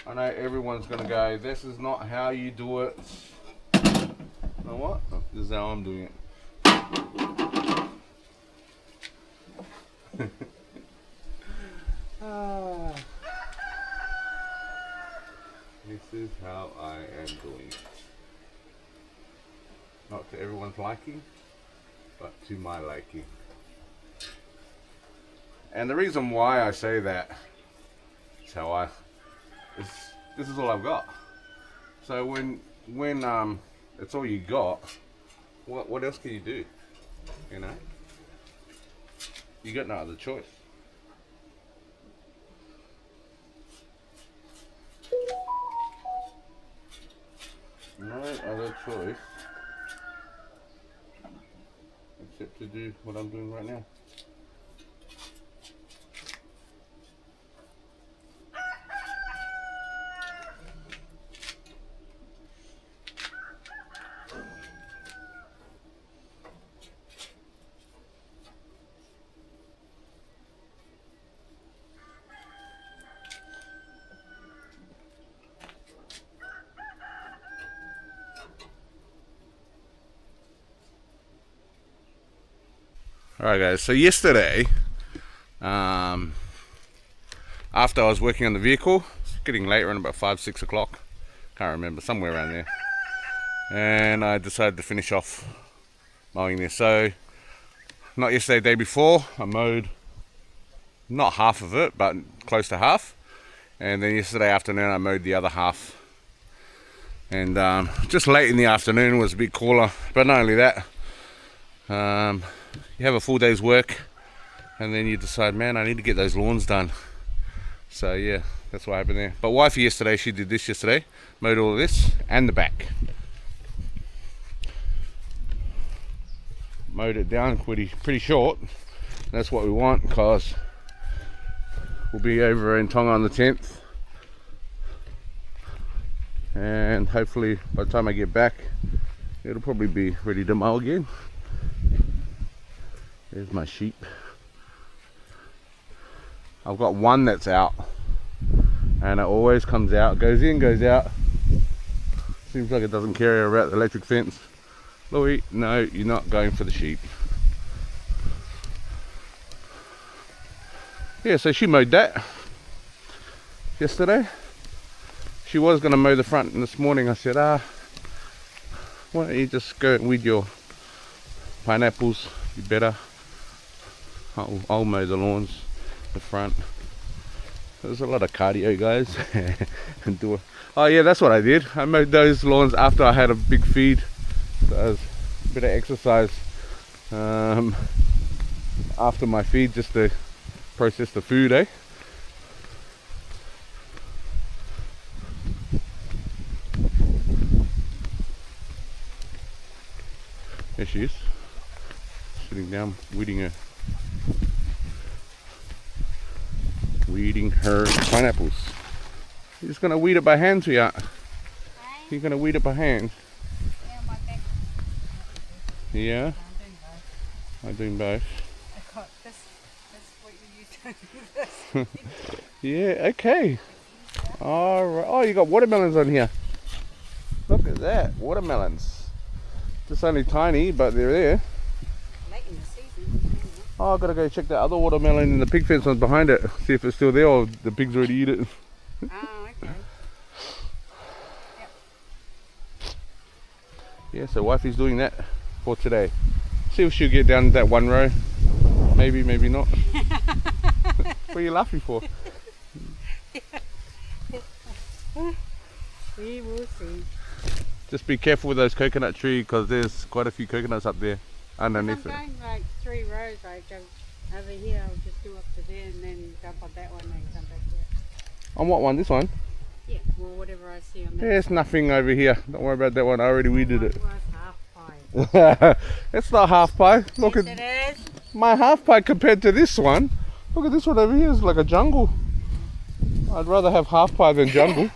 I know everyone's gonna go, this is not how you do it. You know what? This is how I'm doing it. This is how I am doing it. Not to everyone's liking, but to my liking. And the reason why I say that is how this is all I've got. So when it's all you got, what else can you do? You know? You got no other choice. No other choice except to do what I'm doing right now. Alright guys, so yesterday, after I was working on the vehicle, it's getting late, around about 5-6 o'clock, can't remember, somewhere around there, and I decided to finish off mowing this. So, not yesterday, day before, I mowed not half of it, but close to half, and then yesterday afternoon I mowed the other half, and just late in the afternoon was a bit cooler, but not only that, you have a full day's work and then you decide, man, I need to get those lawns done. So yeah, that's what happened there. But wifey yesterday, she did this yesterday, mowed all of this and the back. Mowed it down pretty short. That's what we want, because we'll be over in Tonga on the 10th, and hopefully by the time I get back it'll probably be ready to mow again. There's my sheep. I've got one that's out, and it always comes out, goes in, goes out. Seems like it doesn't care about the electric fence. Louie, no, you're not going for the sheep. Yeah, so she mowed that yesterday. She was going to mow the front, and this morning I said, why don't you just go and weed your pineapples, you better. I'll mow the lawns, the front. There's a lot of cardio, guys. And oh yeah, that's what I did. I mowed those lawns after I had a big feed. So it was a bit of exercise after my feed, just to process the food, eh? There she is, sitting down, weeding her pineapples. You're just gonna weed it by hand, sweetheart. You're gonna weed it by hand. Yeah, my back. Yeah, I'm doing both. I'm doing both. I got this. That's what you use to do this. Yeah, okay. Alright. Oh, you got watermelons on here. Look at that, watermelons. Just only tiny, but they're there. Late in the season. Oh, I've got to go check that other watermelon in the pig fence one's behind it. See if it's still there or the pigs already eat it. Oh, okay. Yep. Yeah, so wifey's doing that for today. See if she'll get down that one row. Maybe, maybe not. What are you laughing for? We will see. Just be careful with those coconut trees, because there's quite a few coconuts up there underneath I'm it. going like 3 rows. I go over here. I'll just do up to there and then jump on that one and come back there. On what one? This one? Yeah, well, whatever I see on that. There's nothing over here. Don't worry about that one. I already weeded it. It was half pie. It's not half pie. Look Yes, at it is. my half pie compared to this one. Look at this one over here. It's like a jungle. I'd rather have half pie than jungle.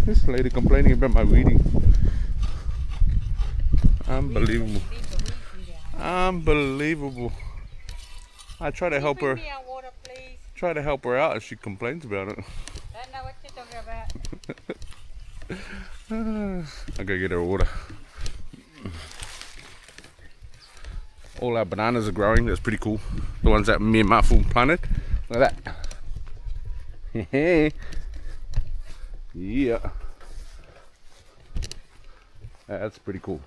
This lady complaining about my weeding. Unbelievable. Unbelievable. I try to help her. Bring me a water, please. Try to help her out and she complains about it. Don't know what you're talking about. I'll go get her water. All our bananas are growing. That's pretty cool. The ones that me and Marful planted. Look at that. Yeah. That's pretty cool.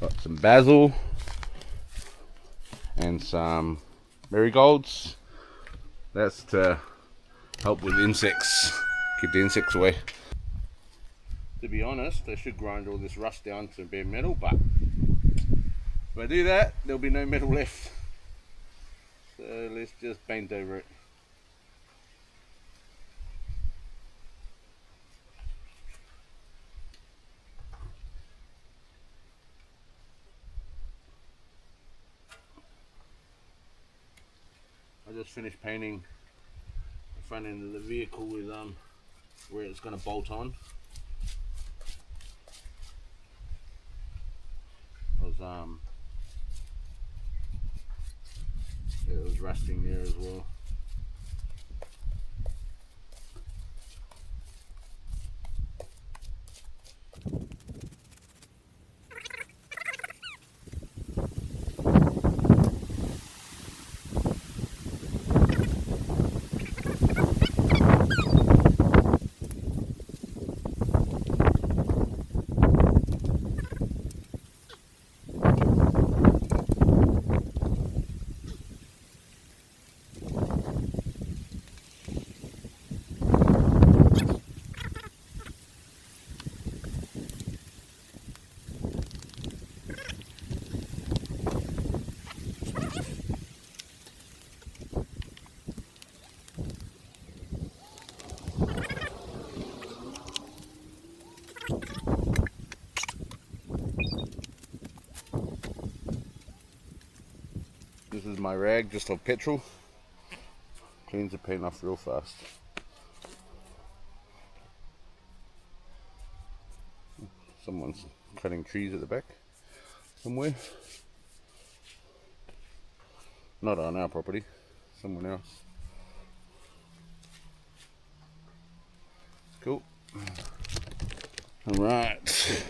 Got some basil and some marigolds. That's to help with insects, keep the insects away. To be honest, I should grind all this rust down to bare metal, but if I do that, there'll be no metal left. So let's just paint over it. I just finished painting the front end of the vehicle with where it's going to bolt on. It was rusting there as well. This is my rag, just of petrol. Cleans the paint off real fast. Someone's cutting trees at the back somewhere. Not on our property, someone else. Cool. Alright.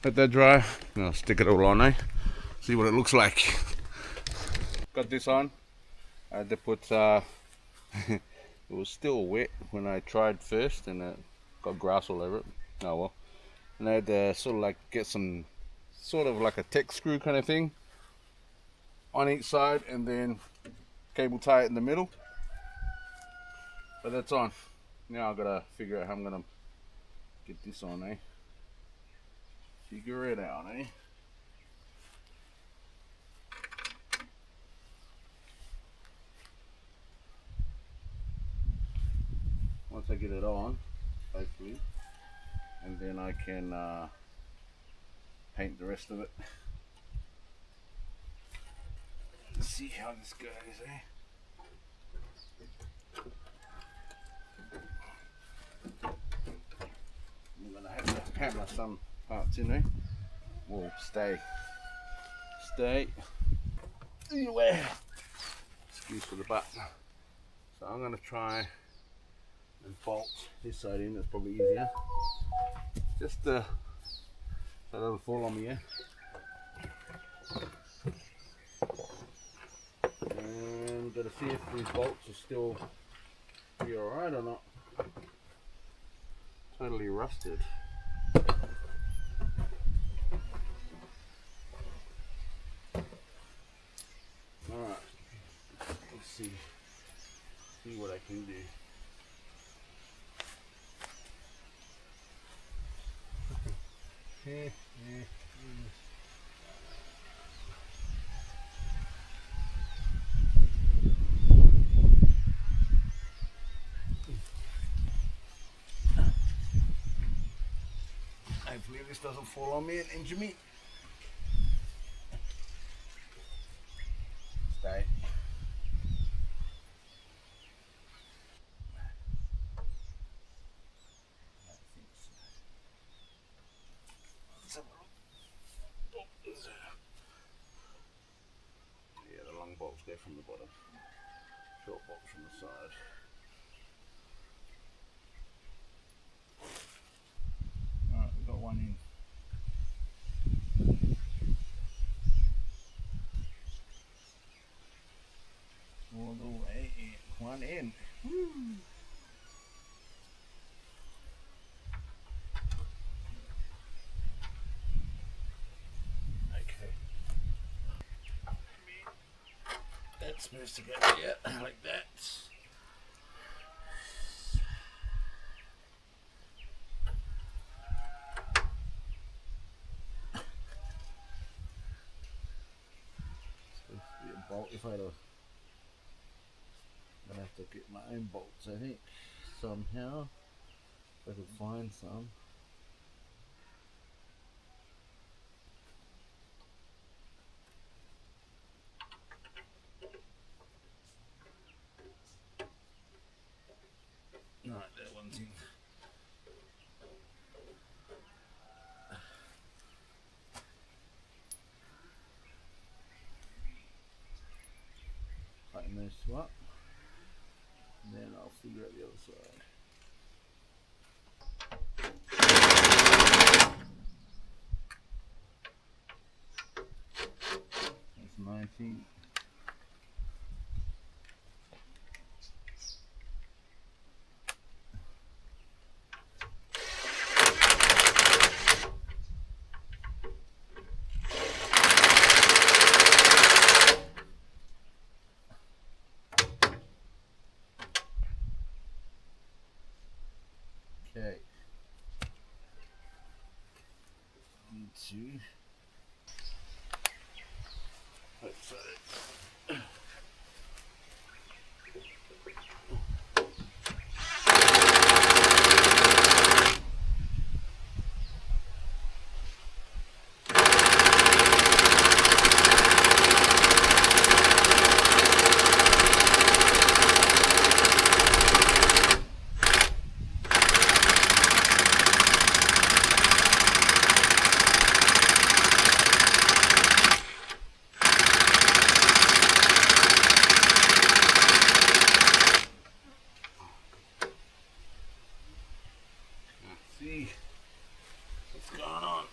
Let that dry. I'll stick it all on, See what it looks like. Got this on. I had to put it was still wet when I tried first and it got grass all over it. Oh well. And I had to sort of like get some sort of like a tech screw kind of thing on each side and then cable tie it in the middle. But that's on. Now I've got to figure out how I'm gonna get this on, Figure it out, Once I get it on, hopefully, and then I can paint the rest of it. Let's see how this goes, I'm gonna have to hammer some parts in there. Will stay. Anyway, excuse for the butt. So I'm gonna try and bolt this side in. That's probably easier. Just so it doesn't fall on me, And gotta see if these bolts are still be alright or not. Totally rusted. Alright, let's see what I can do. Hopefully this doesn't fall on me and injure me. Stay. there from the bottom. Short bolt from the side. Alright, we've got one in. All the way in. One in. Woo. Okay. That's supposed to go here like that. Supposed to be a bolt if I don't. I'm gonna have to get my own bolts, I think, somehow. If I can find some. Alright, that one's in. Tighten those two up. And then I'll figure out the other side. That's 19. Okay. Two. Hopefully. See what's going on.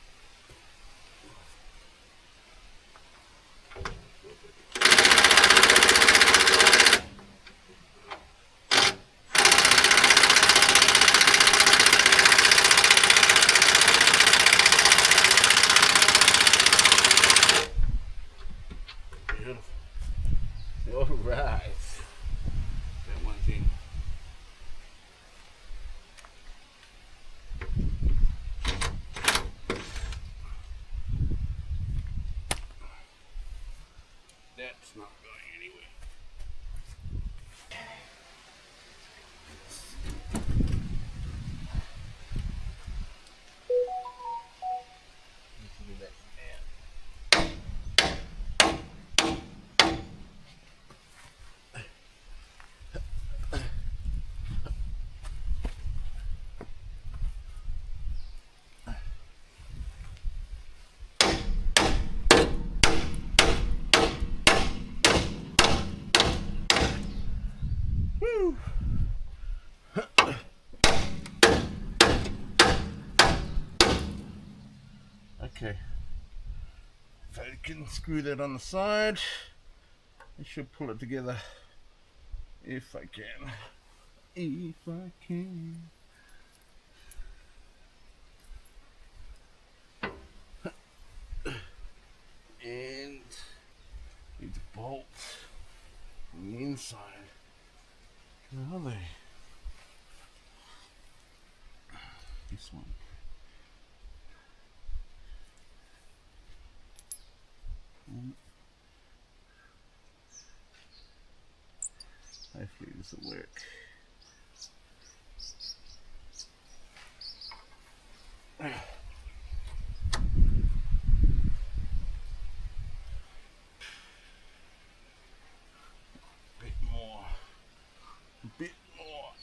Beautiful. All right. That one's in. That's not going anywhere. Need to do that Okay, if I can screw that on the side, I should pull it together if I can. If I can. And need to bolt on the inside. Where are they? This one. Hopefully this will work. Bit more. Bit more.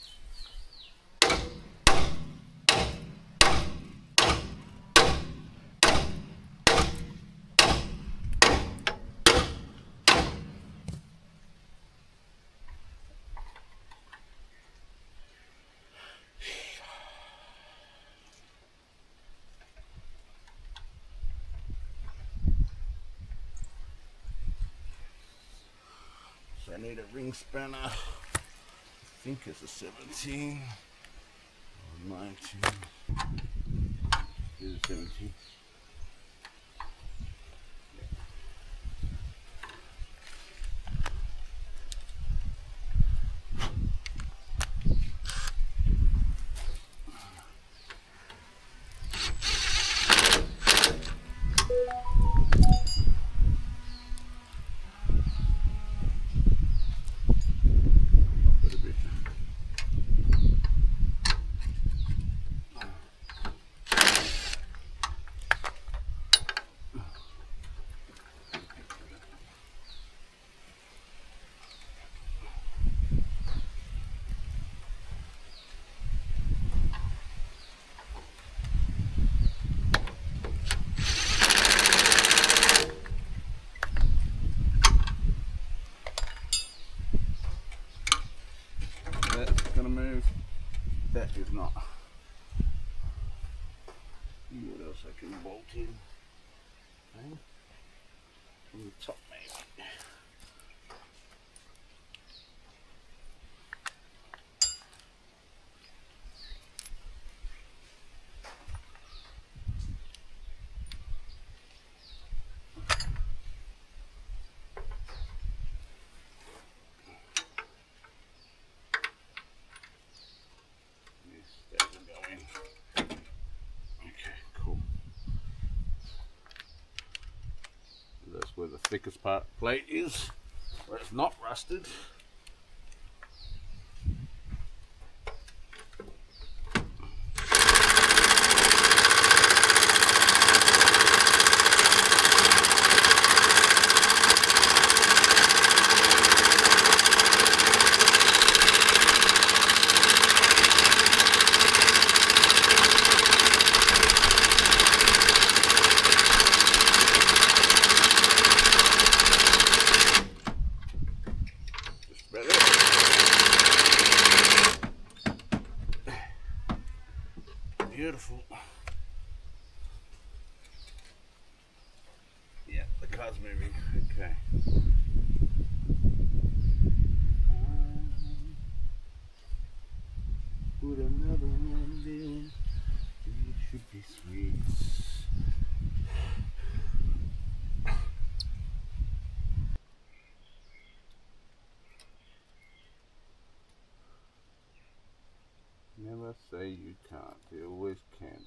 I need a ring spanner. I think it's a 17 or 19. It's a 17. That's gonna move. That is not. What else I can bolt in? Okay. From the top maybe. That's where the thickest part plate is, where it's not rusted. Beautiful. Yeah, the car's moving. Okay. Put another one in. It should be sweet. Never say you can't. You always can.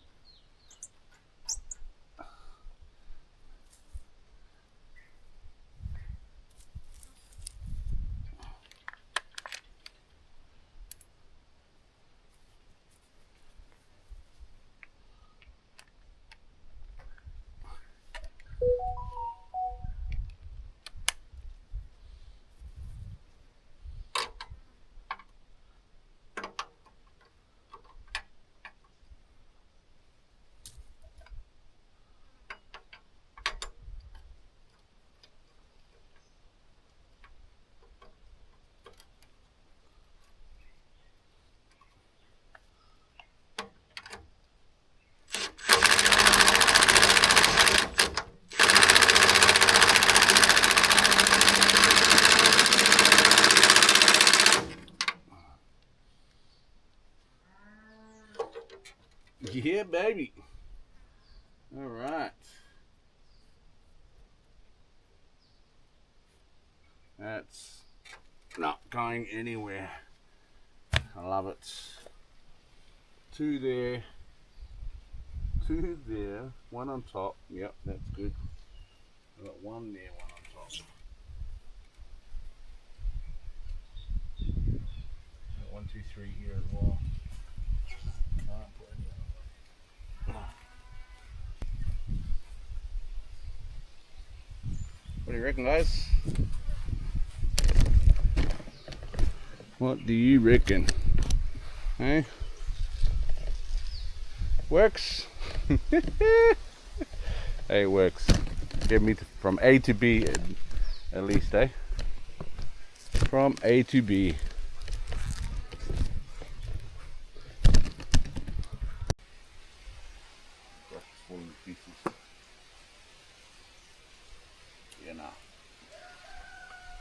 Yeah, baby. All right. That's not going anywhere. I love it. Two there. Two there. One on top. Yep, that's good. I've got one there, one on top. Got 1, 2, 3 here as well. Can't put any other way. What do you reckon, guys? What do you reckon? Hey? Works? Hey, it works. Get me from A to B at least, eh? From A to B. That's falling to pieces. Yeah, nah.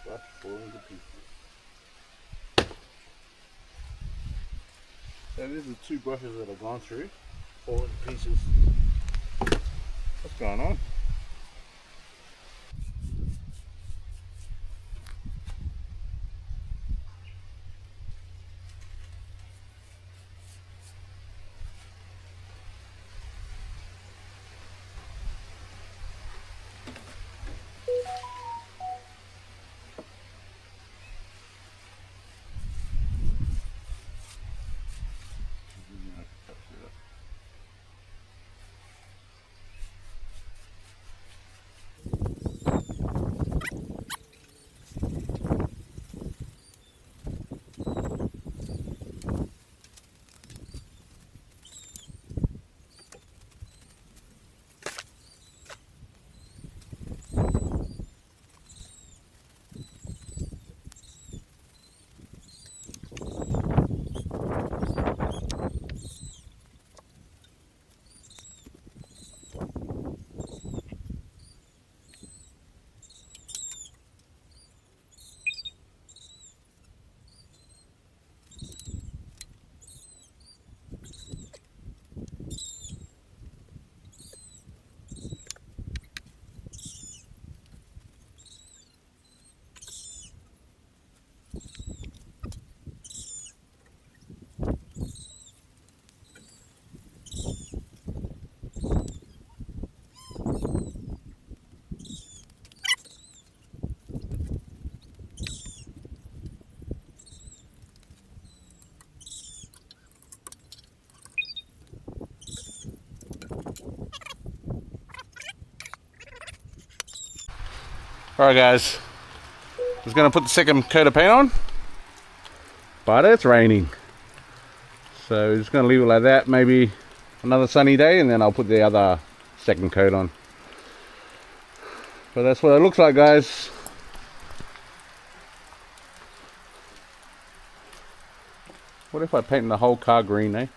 That's falling to pieces. So these are two brushes that have gone through, fallen to pieces. What's going on? Alright guys, just going to put the second coat of paint on, but it's raining. So we're just going to leave it like that, maybe another sunny day, and then I'll put the other second coat on. But that's what it looks like, guys. What if I paint the whole car green, eh?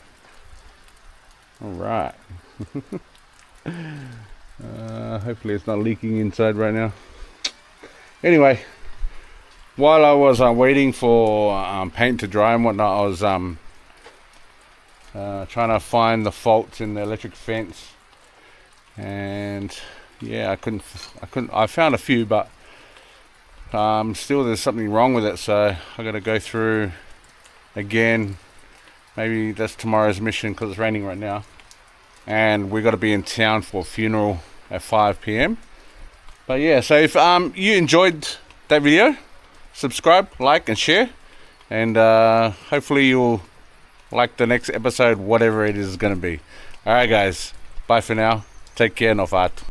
Alright. Hopefully it's not leaking inside right now. Anyway, while I was waiting for paint to dry and whatnot, I was trying to find the faults in the electric fence, and yeah, I found a few, but still there's something wrong with it, so I got to go through again. Maybe that's tomorrow's mission, because it's raining right now, and we got to be in town for a funeral at 5 p.m. But yeah, so if you enjoyed that video, subscribe, like and share, and hopefully you'll like the next episode, whatever it is going to be. Alright guys, bye for now, take care, no fat.